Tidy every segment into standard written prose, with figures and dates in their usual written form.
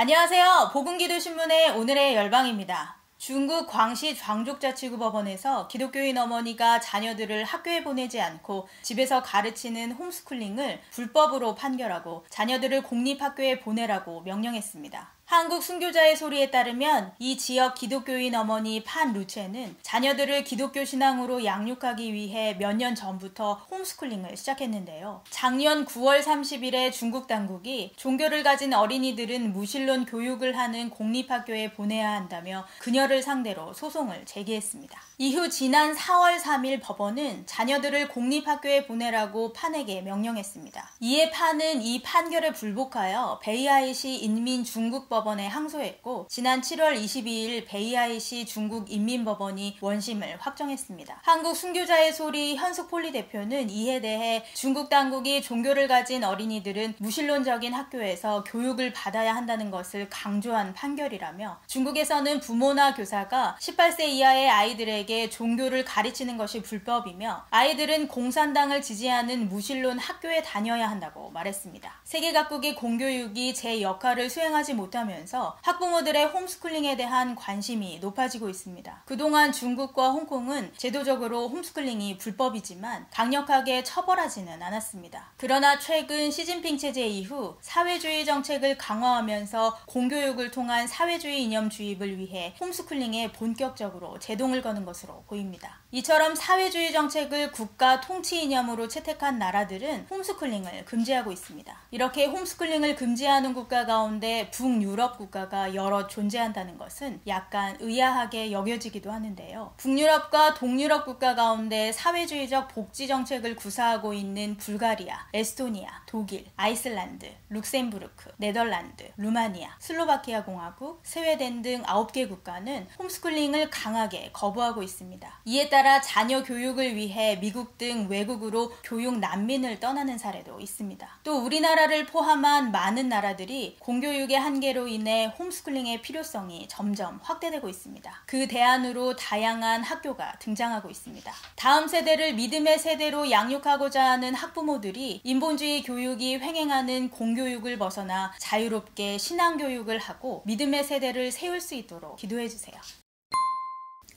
안녕하세요. 보금기도신문의 오늘의 열방입니다. 중국 광시 광족자치구법원에서 기독교인 어머니가 자녀들을 학교에 보내지 않고 집에서 가르치는 홈스쿨링을 불법으로 판결하고 자녀들을 공립학교에 보내라고 명령했습니다. 한국 순교자의 소리에 따르면 이 지역 기독교인 어머니 판 루체는 자녀들을 기독교 신앙으로 양육하기 위해 몇 년 전부터 홈스쿨링을 시작했는데요. 작년 9월 30일에 중국 당국이 종교를 가진 어린이들은 무신론 교육을 하는 공립학교에 보내야 한다며 그녀를 상대로 소송을 제기했습니다. 이후 지난 4월 3일 법원은 자녀들을 공립학교에 보내라고 판에게 명령했습니다. 이에 판은 이 판결에 불복하여 베이하이시 인민중국법원에 항소했고 지난 7월 22일 베이하이시 중국인민법원이 원심을 확정했습니다. 한국 순교자의 소리 현숙폴리 대표는 이에 대해 중국 당국이 종교를 가진 어린이들은 무신론적인 학교에서 교육을 받아야 한다는 것을 강조한 판결이라며 중국에서는 부모나 교사가 18세 이하의 아이들에게 종교를 가르치는 것이 불법이며 아이들은 공산당을 지지하는 무신론 학교에 다녀야 한다고 말했습니다. 세계 각국의 공교육이 제 역할을 수행하지 못하면서 학부모들의 홈스쿨링에 대한 관심이 높아지고 있습니다. 그동안 중국과 홍콩은 제도적으로 홈스쿨링이 불법이지만 강력하게 처벌하지는 않았습니다. 그러나 최근 시진핑 체제 이후 사회주의 정책을 강화하면서 공교육을 통한 사회주의 이념 주입을 위해 홈스쿨링에 본격적으로 제동을 거는 것으로 보입니다. 이처럼 사회주의 정책을 국가 통치 이념으로 채택한 나라들은 홈스쿨링을 금지하고 있습니다. 이렇게 홈스쿨링을 금지하는 국가 가운데 북유럽 국가가 여러 존재한다는 것은 약간 의아하게 여겨지기도 하는데요. 북유럽과 동유럽 국가 가운데 사회주의적 복지 정책을 구사하고 있는 불가리아, 에스토니아, 독일, 아이슬란드, 룩셈부르크, 네덜란드, 루마니아, 슬로바키아 공화국, 스웨덴 등 9개 국가는 홈스쿨링을 강하게 거부하고 있습니다. 이에 따라 자녀 교육을 위해 미국 등 외국으로 교육 난민을 떠나는 사례도 있습니다. 또 우리나라를 포함한 많은 나라들이 공교육의 한계로 인해 홈스쿨링의 필요성이 점점 확대되고 있습니다. 그 대안으로 다양한 학교가 등장하고 있습니다. 다음 세대를 믿음의 세대로 양육하고자 하는 학부모들이 인본주의 교육이 횡행하는 공교육을 벗어나 자유롭게 신앙교육을 하고 믿음의 세대를 세울 수 있도록 기도해주세요.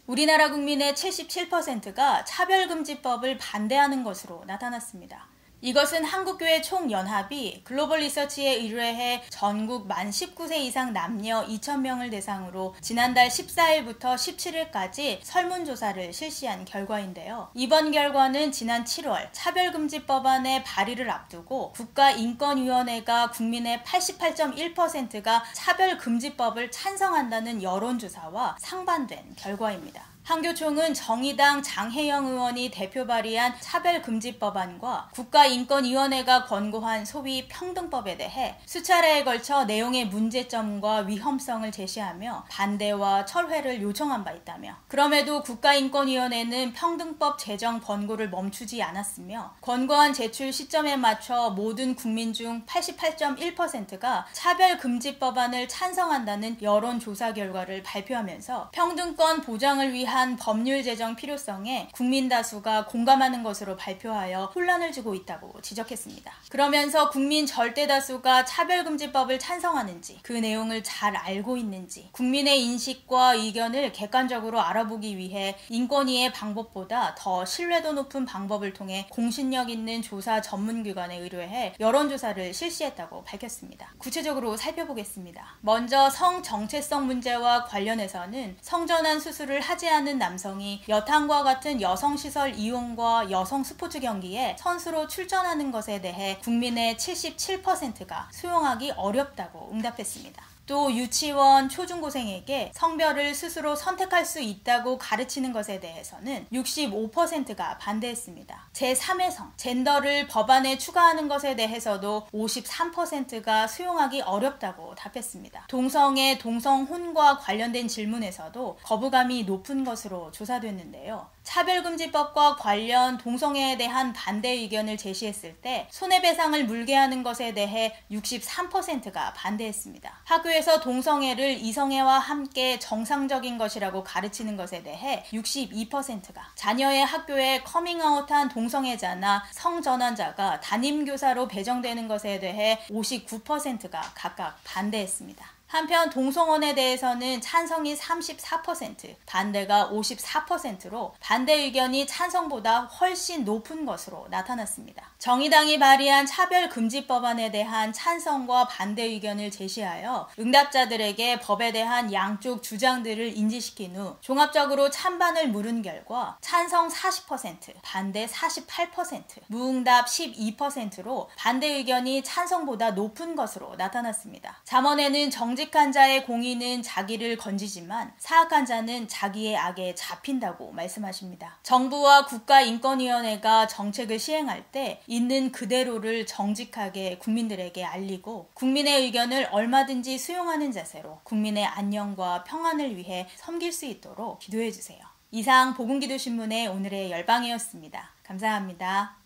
우리나라 국민의 77%가 차별금지법을 반대하는 것으로 나타났습니다. 이것은 한국교회 총연합이 글로벌 리서치에 의뢰해 전국 만 19세 이상 남녀 2,000명을 대상으로 지난달 14일부터 17일까지 설문조사를 실시한 결과인데요. 이번 결과는 지난 7월 차별금지법안의 발의를 앞두고 국가인권위원회가 국민의 88.1%가 차별금지법을 찬성한다는 여론조사와 상반된 결과입니다. 한교총은 정의당 장혜영 의원이 대표 발의한 차별금지법안과 국가인권위원회가 권고한 소위 평등법에 대해 수차례에 걸쳐 내용의 문제점과 위험성을 제시하며 반대와 철회를 요청한 바 있다며 그럼에도 국가인권위원회는 평등법 제정 권고를 멈추지 않았으며 권고안 제출 시점에 맞춰 모든 국민 중 88.1%가 차별금지법안을 찬성한다는 여론조사 결과를 발표하면서 평등권 보장을 위한 법률 제정 필요성에 국민 다수가 공감하는 것으로 발표하여 혼란을 주고 있다고 지적했습니다. 그러면서 국민 절대 다수가 차별금지법을 찬성하는지 그 내용을 잘 알고 있는지 국민의 인식과 의견을 객관적으로 알아보기 위해 인권위의 방법보다 더 신뢰도 높은 방법을 통해 공신력 있는 조사 전문기관에 의뢰해 여론조사를 실시했다고 밝혔습니다. 구체적으로 살펴보겠습니다. 먼저 성정체성 문제와 관련해서는 성전환 수술을 하지 않은 남성이 여탕과 같은 여성시설 이용과 여성 스포츠 경기에 선수로 출전하는 것에 대해 국민의 77%가 수용하기 어렵다고 응답했습니다. 또 유치원, 초중고생에게 성별을 스스로 선택할 수 있다고 가르치는 것에 대해서는 65%가 반대했습니다. 제3의 성, 젠더를 법안에 추가하는 것에 대해서도 53%가 수용하기 어렵다고 답했습니다. 동성애, 동성혼과 관련된 질문에서도 거부감이 높은 것으로 조사됐는데요. 차별금지법과 관련 동성애에 대한 반대 의견을 제시했을 때 손해배상을 물게 하는 것에 대해 63%가 반대했습니다. 학교에서 동성애를 이성애와 함께 정상적인 것이라고 가르치는 것에 대해 62%가, 자녀의 학교에 커밍아웃한 동성애자나 성전환자가 담임교사로 배정되는 것에 대해 59%가 각각 반대했습니다. 한편 동성혼에 대해서는 찬성이 34%, 반대가 54%로 반대 의견이 찬성보다 훨씬 높은 것으로 나타났습니다. 정의당이 발의한 차별금지법안에 대한 찬성과 반대 의견을 제시하여 응답자들에게 법에 대한 양쪽 주장들을 인지시킨 후 종합적으로 찬반을 물은 결과 찬성 40%, 반대 48%, 무응답 12%로 반대 의견이 찬성보다 높은 것으로 나타났습니다. 잠언에는 정직한 자의 공의는 자기를 건지지만 사악한 자는 자기의 악에 잡힌다고 말씀하십니다. 정부와 국가인권위원회가 정책을 시행할 때 있는 그대로를 정직하게 국민들에게 알리고 국민의 의견을 얼마든지 수용하는 자세로 국민의 안녕과 평안을 위해 섬길 수 있도록 기도해 주세요. 이상 복음기도신문의 오늘의 열방이었습니다. 감사합니다.